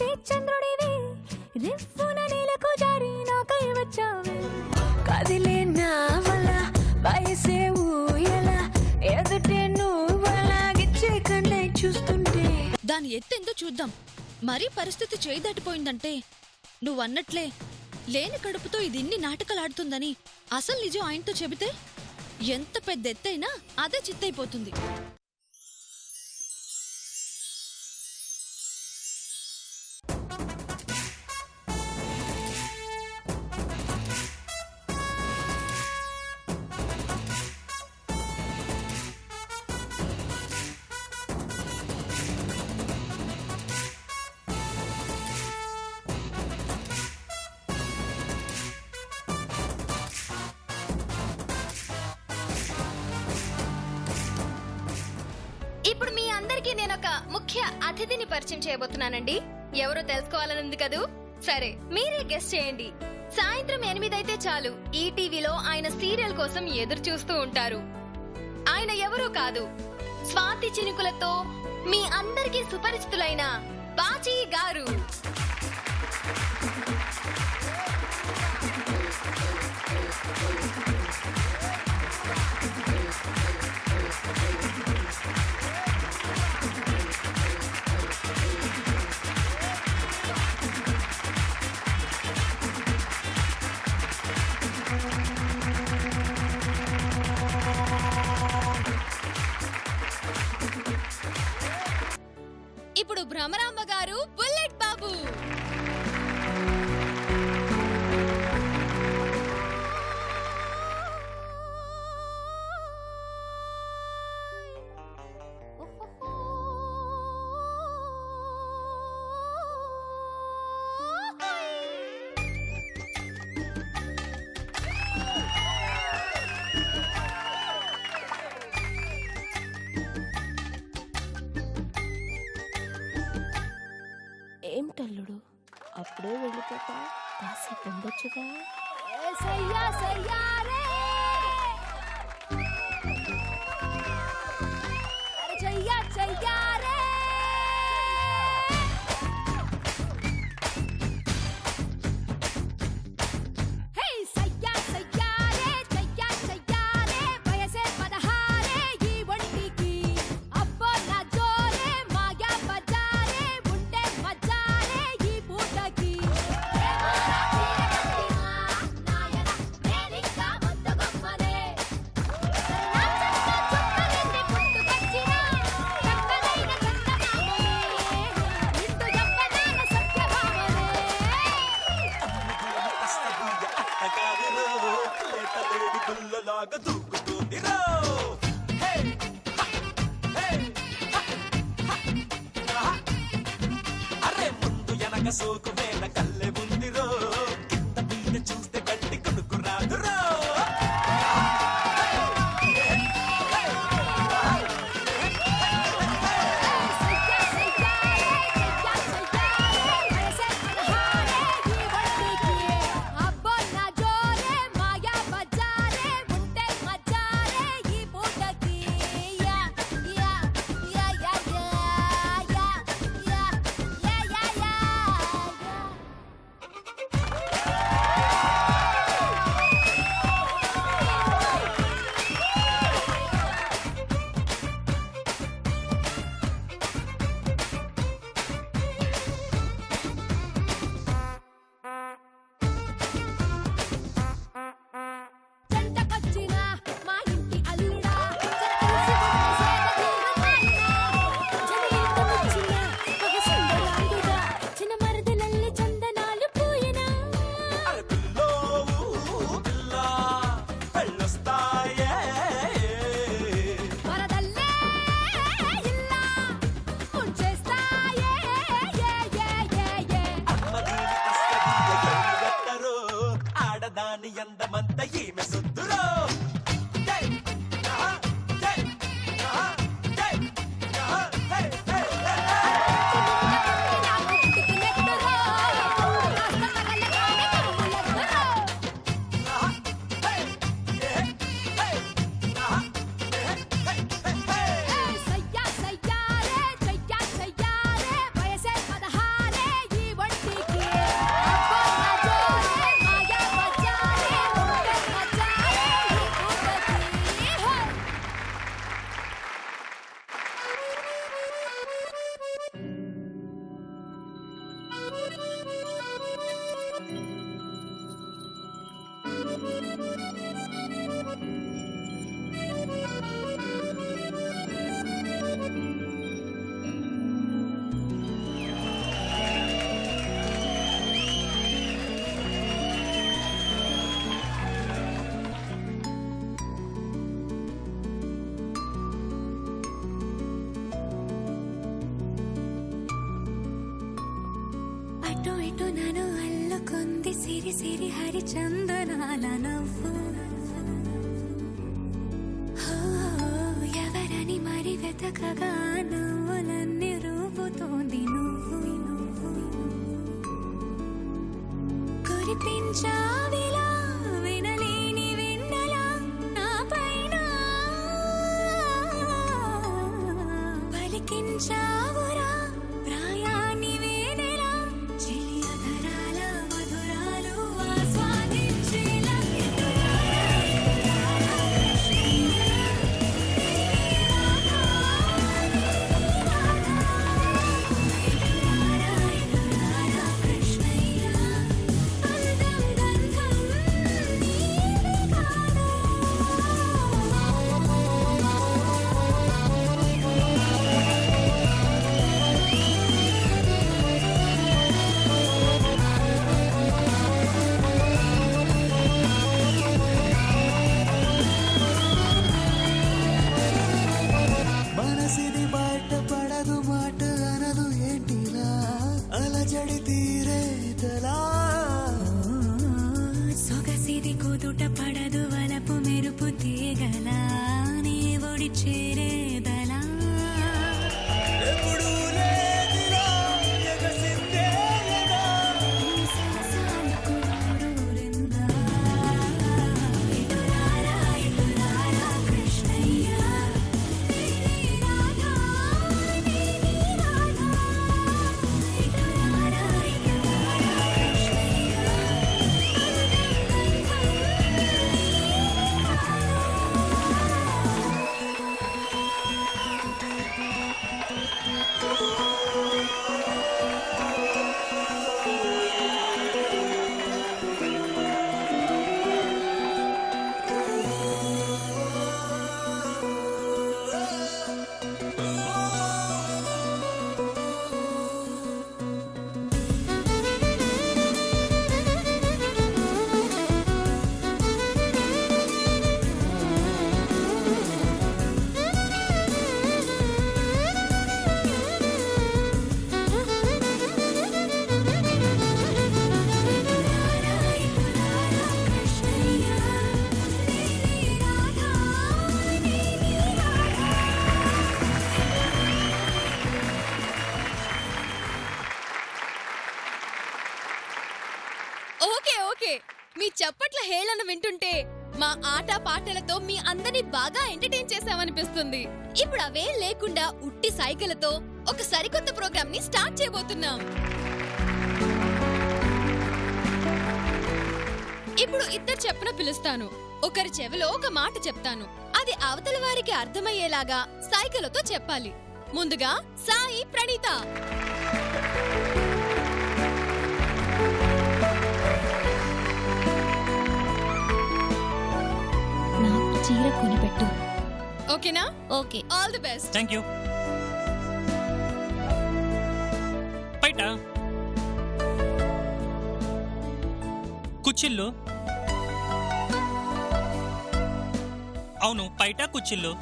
మెరిసే చంద్రుడివి రివ్వున నేలకు జారి నాకై వచ్చావే కదిలే నా వల్ల వయసే ఊయల ఎదుటే నువ్వలాగిచ్చే కన్నే చూస్తుంటే దాని ఎత్తెందో చూద్దాం. మరీ పరిస్థితి చేయి దాటిపోయిందంటే నువ్వన్నట్లే లేని కడుపుతో ఇది ఇన్ని నాటకాలాడుతుందని అసలు నిజం ఆయనతో చెబితే ఎంత పెద్ద ఎత్తైనా అదే చిత్తైపోతుంది. ఇప్పుడు మీ అందరికీ నేనొక ముఖ్య అతిథిని పరిచయం చేయబోతున్నానండి. ఎవరో తెలుసుకోవాలనుంది కదూ? సరే, మీరే గెస్ చేయండి. సాయంత్రం 8 అయితే చాలు ఈటీవీలో ఆయన సీరియల్ కోసం ఎదురు చూస్తూ ఉంటారు. ఆయన ఎవరూ కాదు, స్వాతి చినుకులతో మీ అందరికీ సుపరిచితులైన బాచీ గారు. ఇప్పుడు భ్రమరాంబ గారు, బుల్లెట్ బాబు. ఏమిటల్లుడు అప్పుడే వెళ్ళిపోతా? కాసేపు ఉండొచ్చుగా. సోకు వేల కల్లె ఉందిరో కింద మీద చూస్తే గట్టి కొనుక్కు రాదురో. చుట్టూ నన్ను అల్లుకుంది సిరి సిరి హరిచందనాల నవ్వు. ఎవరని మరి వెతకగా నవ్వులన్నీ రూపుతోంది నువ్వు. కురిపించావిలా వినలేని వెన్నెలా నా పైన, పలికించావురా ప్రాయాన్ని వేనెలా, చెలియధరాల మధురాలు ఆస్వాదించేలా. మనసిది బయట పడదు మాట అనదు ఏంటిలా అలజడి తీరేతలా. సొగసిది కుదుట పడదు వలపు మెరుపు తీగలా నీ ఒడి చేరేదలా. ఎప్పుడూ లేదిలా ఎగసిందేలా. సరసాలకు నూరెందా. ఇటురారా ఇటురారా కృష్ణయ్య, నీలి రాధా నీలి రాధా. ఇటురారా ఇటురారా కృష్ణయ్య, ఓకే ఓకే, మీ చప్పట్ల హేళన వింటుంటే మా ఆట పాటలతో మీ అందరినీ బాగా ఎంటర్టైన్ చేసామనిపిస్తుంది. ఇప్పుడు అవే లేకుండా ఉట్టి సైకిళ్లతో ఒక సరికొత్త ప్రోగ్రామ్ ని స్టార్ట్ చేయబోతున్నాం. ఇప్పుడు ఇద్దరు చెప్పన పిలుస్తాను. ఒకరి చెవిలో ఒక మాట చెప్తాను. అది అవతల వారికి అర్థమయ్యేలాగా సైకిళ్లతో చెప్పాలి. ముందుగా సాయి, ప్రణీత. నాకు చీర కొనిపెట్టు. ఓకేనా? Okay. All the best. Thank you. బయట కుచ్చిళ్ళు. అవును, బయట కుచ్చిళ్ళు.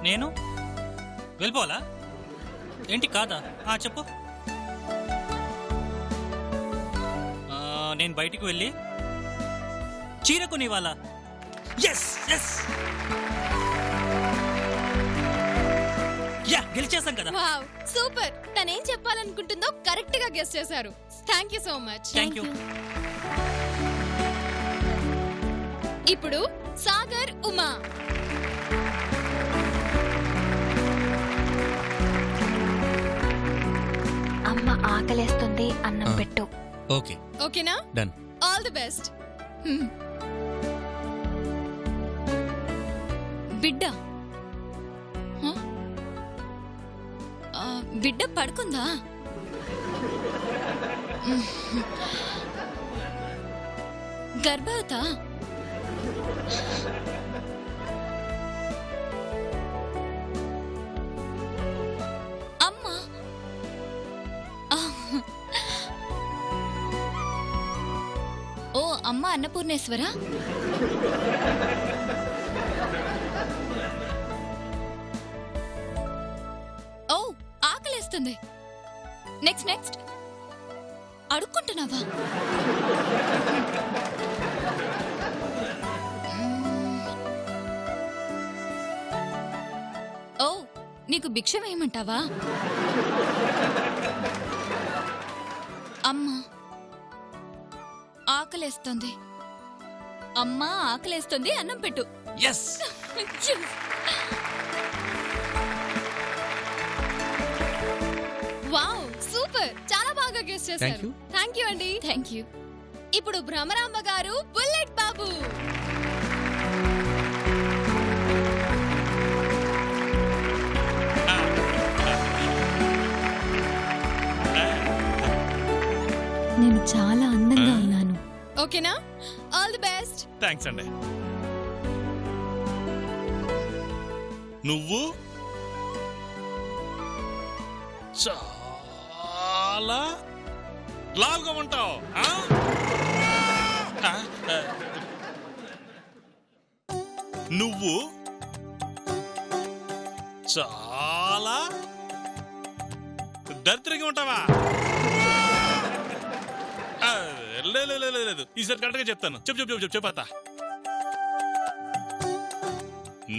నేను వెళ్ళిపోవాలా ఏంటి? కాదా? చెప్పు. నేను బయటికి వెళ్ళి చీర కొనివ్వాలా? ఎస్ ఎస్, యా, గెలిచేసాం కదా. Wow, super. తనేం చెప్పాలనుకుంటుందో కరెక్ట్ గా గెస్ చేశారు. Thank you so much. Thank you. ఇప్పుడు సాగర్, ఉమా. అమ్మ ఆకలేస్తుంది, అన్నం పెట్టు. ఓకే. ఓకేనా? డన్. All the best. బిడ్డ హ? బిడ్డ పడుకుందా? గర్భవతా? అమ్మా, ఓ అమ్మ అన్నపూర్ణేశ్వర. ఓ ఆకలేస్తుంది. Next next. అడుక్కుంటున్నావా? ఓ, నీకు భిక్ష వేయమంటావా? అమ్మా ఆకలేస్తుంది, అమ్మా ఆకలేస్తుంది, అన్నం పెట్టు. ఎస్. వావ్, సూపర్, చాలా బాగా గెస్ Thank చేశారు. you. థ్యాంక్ యూ అండి. Thank you. ఇప్పుడు భ్రమరాంబ గారు, బుల్లెట్ బాబు. నేను చాలా అందంగా ఉన్నాను. ఓకేనా? All the best. థ్యాంక్స్ అండి. నువ్వు చాలా లావుగా ఉంటావు. నువ్వు చాలా దరిద్రంగా ఉంటావా? లేదు, ఈసారి కరెక్ట్గా చెప్తాను. చెప్పతా.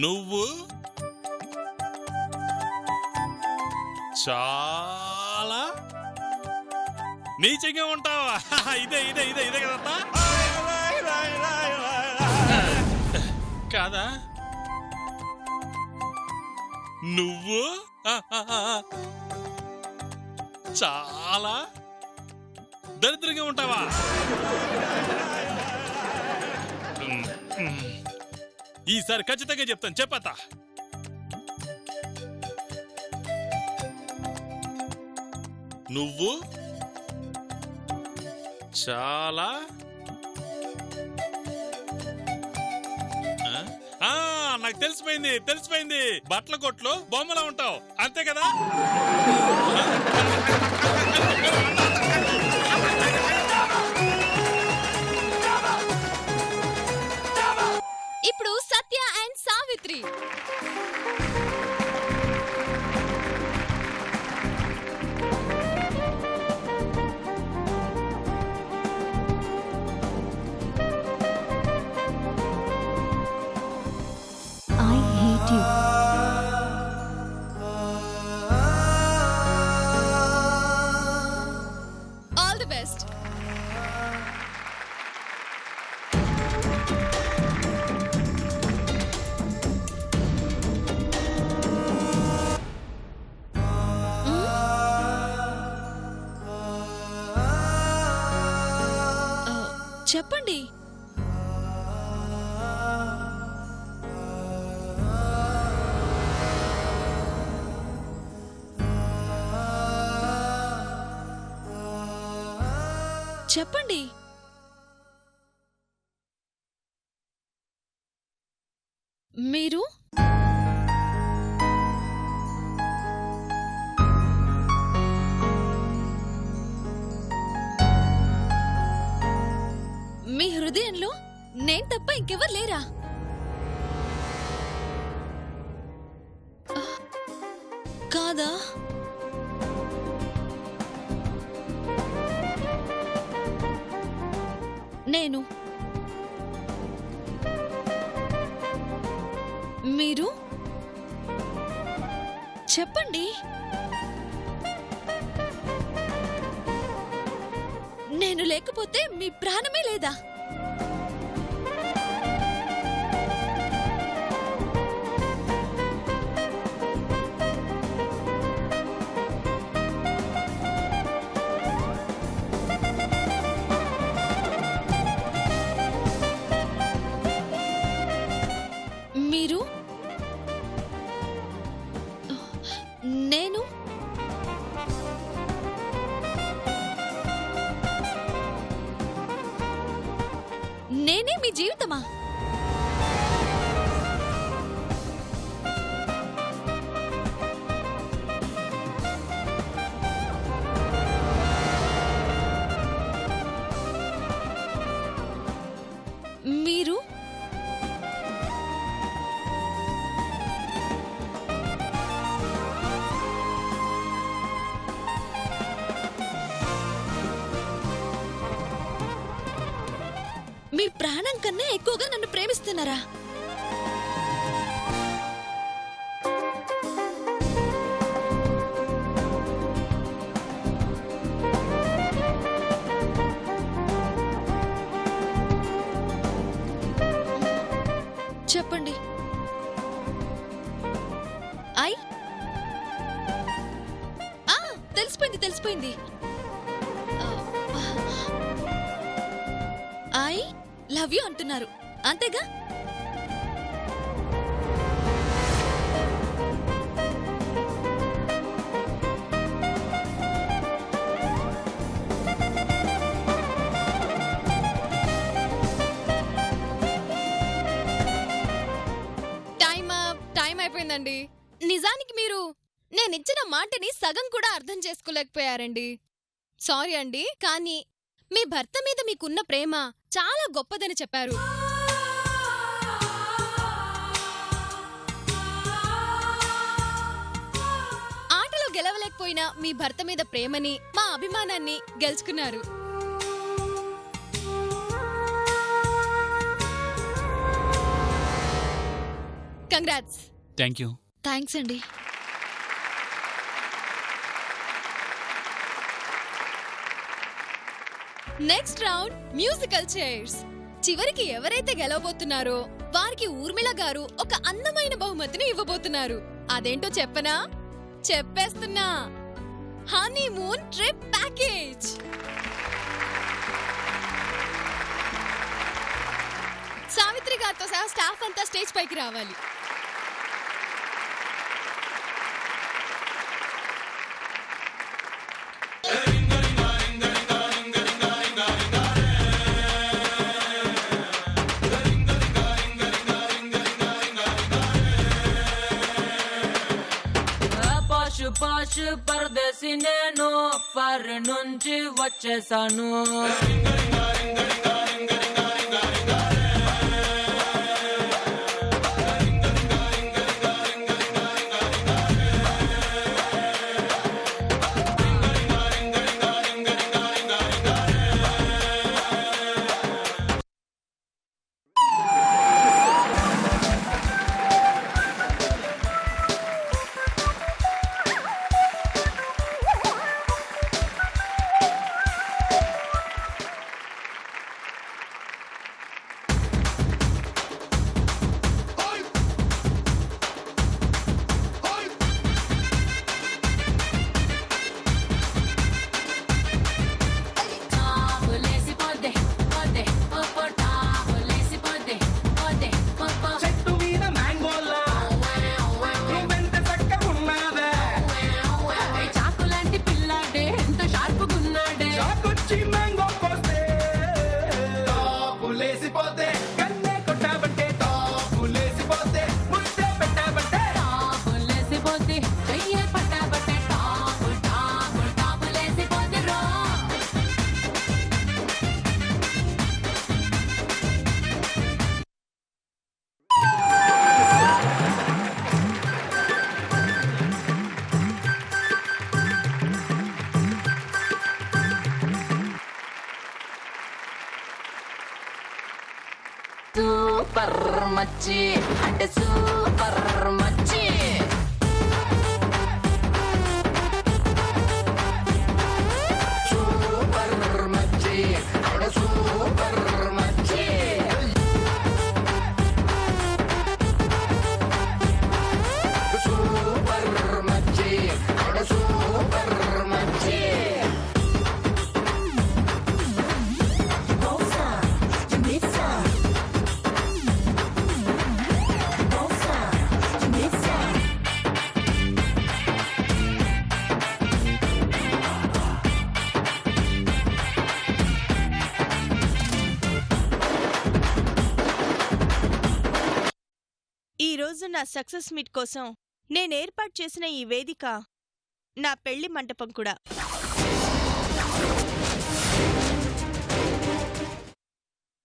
నువ్వు చాలా నీచంగా ఉంటావా? ఇదే కదా కాదా? నువ్వు చాలా దరిద్రంగా ఉంటావా? ఈసారి ఖచ్చితంగా చెప్తాను. చెప్పతా. నువ్వు చాలా నాకు తెలిసిపోయింది. బట్టల కొట్లో బొమ్మలా ఉంటావు, అంతే కదా? ఇప్పుడు Satya and Savitri. I hate you. All the best. చెప్పండి. చెప్పండి. మీరు మీ హృదయంలో నేను తప్ప ఇంకెవరు లేరా? కాదా? నేను మీరు చెప్పండి. నేను లేకపోతే మీ ప్రాణమే లేదా? మీరు నేను నేనే మీ జీవితమా? మీరు మీ ప్రాణం కన్నా ఎక్కువగా నన్ను ప్రేమిస్తున్నారా? చెప్పండి. తెలిసిపోయింది. ఐ లవ్ యూ అంటున్నారు, అంతేగా? టైం అయిపోయిందండి. నిజానికి మీరు నేనిచ్చిన మాటని సగం కూడా అర్థం చేసుకోలేకపోయారండి. సారీ అండి, కానీ మీ భర్త మీద మీకున్న ప్రేమ చాలా గొప్పదని చెప్పారు. ఆటలో గెలవలేకపోయినా మీ భర్త మీద ప్రేమని, మా అభిమానాన్ని గెలుచుకున్నారు. కంగ్రాట్స్. Thank you. థ్యాంక్స్ అండి. Next round musical chairs. చివరికి ఎవరైతే గెలవబోతున్నారో వారికి ఊర్మిళ గారు ఒక అందమైన బహుమతిని ఇవ్వబోతున్నారు. అదేంటో చెప్పనా? చెప్పేస్తున్నా, హనీమూన్ ట్రిప్ ప్యాకేజ్. సావిత్రి గారితో సహా స్టాఫ్ అంతా స్టేజ్ పైకి రావాలి. పాష్ పరదేశి నేను పర్ నుంచి వచ్చేసాను. సూపర్ మచ్చి అంటే సూపర్ మచ్చి. సూపర్ మచ్చి అంటే సూపర్ మచ్చి. సూపర్ మచ్చి అంటే సూపర్ మచ్చి. ఈరోజు నా సక్సెస్ మీట్ కోసం నేనేర్పాటు చేసిన ఈ వేదిక నా పెళ్లి మంటపం కూడా.